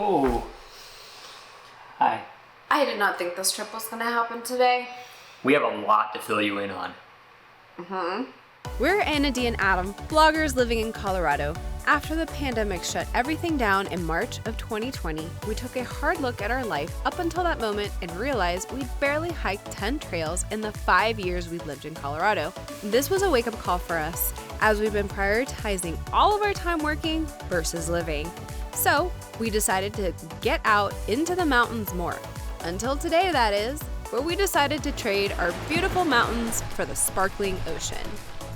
Oh. Hi. I did not think this trip was gonna happen today. We have a lot to fill you in on. We're Anna D and Adam, bloggers living in Colorado. After the pandemic shut everything down in March of 2020, we took a hard look at our life up until that moment and realized we'd barely hiked 10 trails in the 5 years we've lived in Colorado. This was a wake-up call for us, as we've been prioritizing all of our time working versus living. So we decided to get out into the mountains more. Until today, that is, where we decided to trade our beautiful mountains for the sparkling ocean.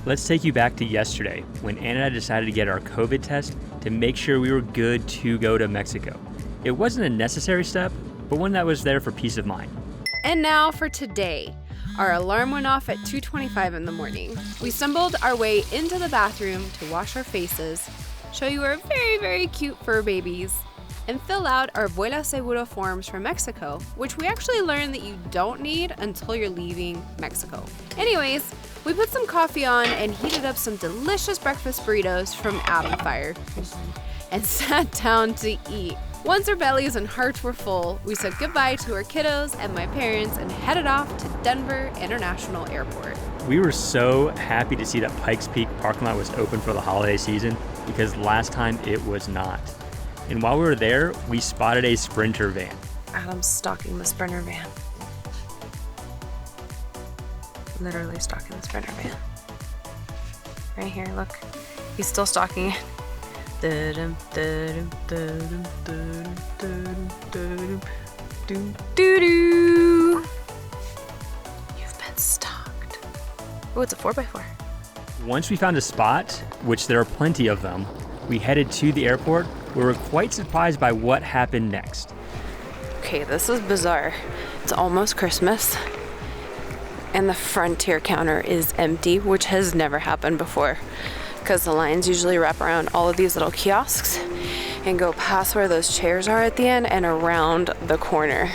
Let's take you back to yesterday when Anna and I decided to get our COVID test to make sure we were good to go to Mexico. It wasn't a necessary step, but one that was there for peace of mind. And now for today. Our alarm went off at 2:25 in the morning. We stumbled our way into the bathroom to wash our faces, show you our very, very cute fur babies, and fill out our Vuela Seguro forms for Mexico, which we actually learned that you don't need until you're leaving Mexico. Anyways, we put some coffee on and heated up some delicious breakfast burritos from Adam Fire and sat down to eat. Once our bellies and hearts were full, we said goodbye to our kiddos and my parents and headed off to Denver International Airport. We were so happy to see that Pikes Peak parking lot was open for the holiday season because last time it was not. And while we were there, we spotted a Sprinter van. Adam's stalking the Sprinter van. Literally stalking the Sprinter van. Right here, look. He's still stalking it. Doo-dum, doo-dum, doo-dum, doo-dum, doo-dum, doo-dum, doo-dum, doo-doo. You've been stalked. Oh, it's a 4x4. Once we found a spot, which there are plenty of them, we headed to the airport. We were quite surprised by what happened next. Okay, this is bizarre. It's almost Christmas, and the Frontier counter is empty, which has never happened before, because the lines usually wrap around all of these little kiosks and go past where those chairs are at the end and around the corner.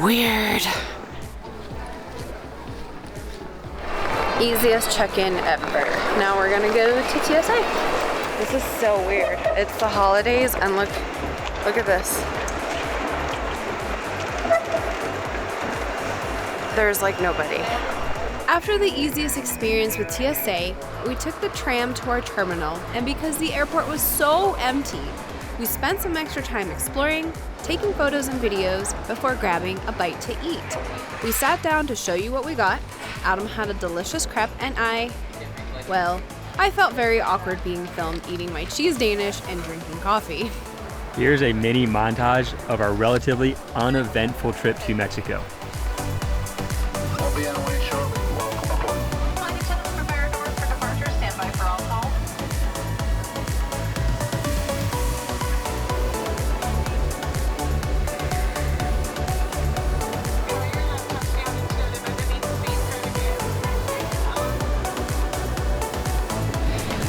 Weird. Easiest check-in ever. Now we're gonna go to TSA. This is so weird. It's the holidays and look at this. There's like nobody. After the easiest experience with TSA, we took the tram to our terminal, and because the airport was so empty, we spent some extra time exploring, taking photos and videos before grabbing a bite to eat. We sat down to show you what we got. Adam had a delicious crepe and I felt very awkward being filmed eating my cheese Danish and drinking coffee. Here's a mini montage of our relatively uneventful trip to Mexico. We'll be on our way shortly. Welcome aboard. Flight attendants prepare doors for departure. Stand by for all calls.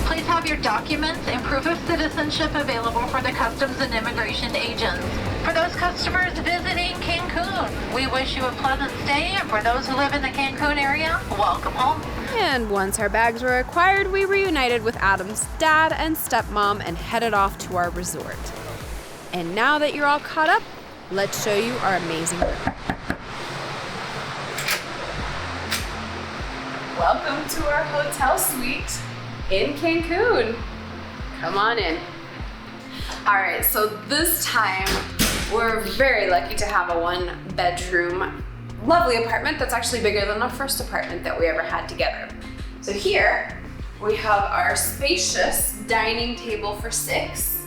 Please have your documents and proof of citizenship available for the customs and immigration agents. For those customers visiting Cancun, we wish you a pleasant stay, and for those who live in the Cancun area, welcome home. And once our bags were acquired, we reunited with Adam's dad and stepmom and headed off to our resort. And now that you're all caught up, let's show you our amazing room. Welcome to our hotel suite in Cancun. Come on in. All right, so this time we're very lucky to have a 1-bedroom, lovely apartment that's actually bigger than the first apartment that we ever had together. So here we have our spacious dining table for 6,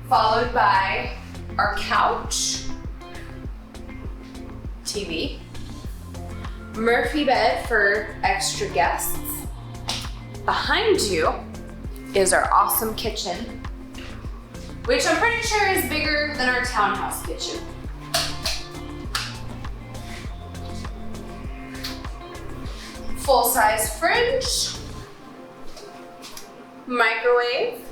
followed by our couch, TV, Murphy bed for extra guests. Behind you is our awesome kitchen, which I'm pretty sure is bigger than our townhouse kitchen. Full-size fridge, microwave,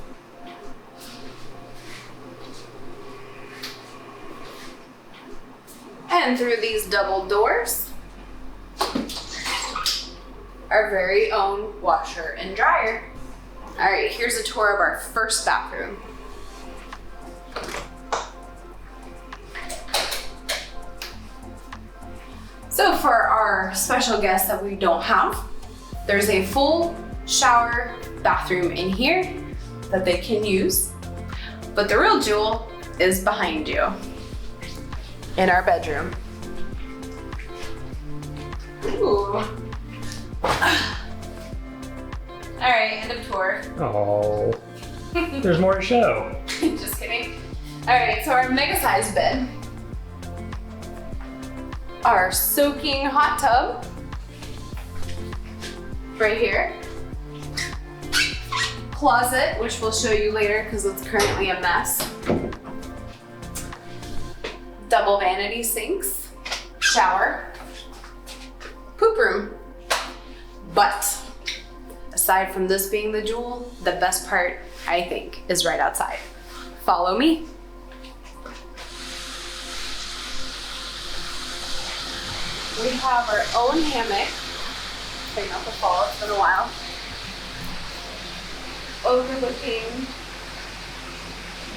and through these double doors, our very own washer and dryer. All right, here's a tour of our first bathroom. So for our special guests that we don't have, there's a full shower bathroom in here that they can use. But the real jewel is behind you in our bedroom. Ooh. All right, end of tour. Oh, there's more to show. Just kidding. All right, so our mega size bed, our soaking hot tub right here, closet, which we'll show you later because it's currently a mess, double vanity sinks, shower, poop room. But aside from this being the jewel, the best part, I think, is right outside. Follow me. We have our own hammock. Trying not to fall, it's been a while. Overlooking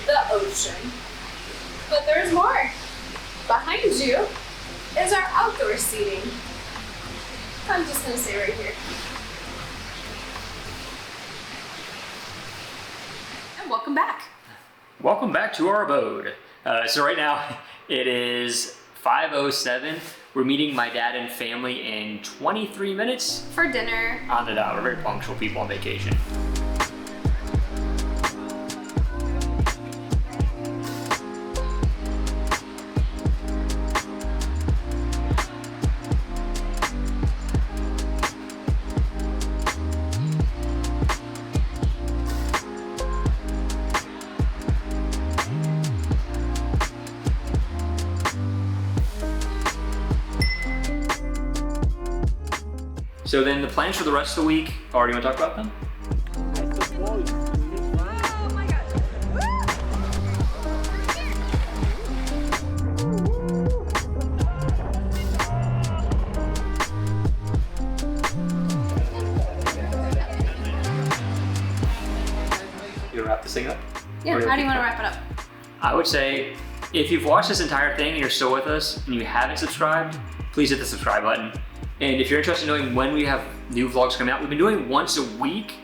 the ocean. But there's more. Behind you is our outdoor seating. I'm just gonna stay right here. And welcome back. Welcome back to our abode. So right now it is 5:07. We're meeting my dad and family in 23 minutes. For dinner. On the dot. We're very punctual people on vacation. So then the plans for the rest of the week, or do you want to talk about them? You want to wrap this thing up? Yeah, how do you want to wrap it up? I would say, if you've watched this entire thing and you're still with us and you haven't subscribed, please hit the subscribe button. And if you're interested in knowing when we have new vlogs coming out, we've been doing once a week,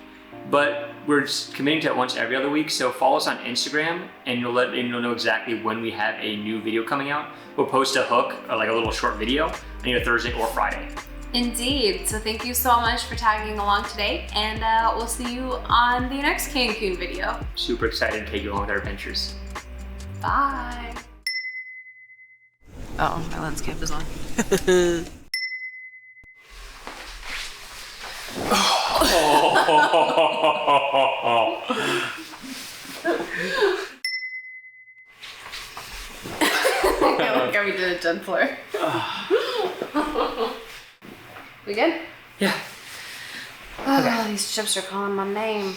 but we're just committing to it once every other week. So follow us on Instagram and you'll know exactly when we have a new video coming out. We'll post a hook or like a little short video on either Thursday or Friday. Indeed. So thank you so much for tagging along today, and we'll see you on the next Cancun video. Super excited to take you along with our adventures. Bye. Oh, my lens cap is on. Look how we did it gentler. We good? Yeah. Oh, these chips are calling my name.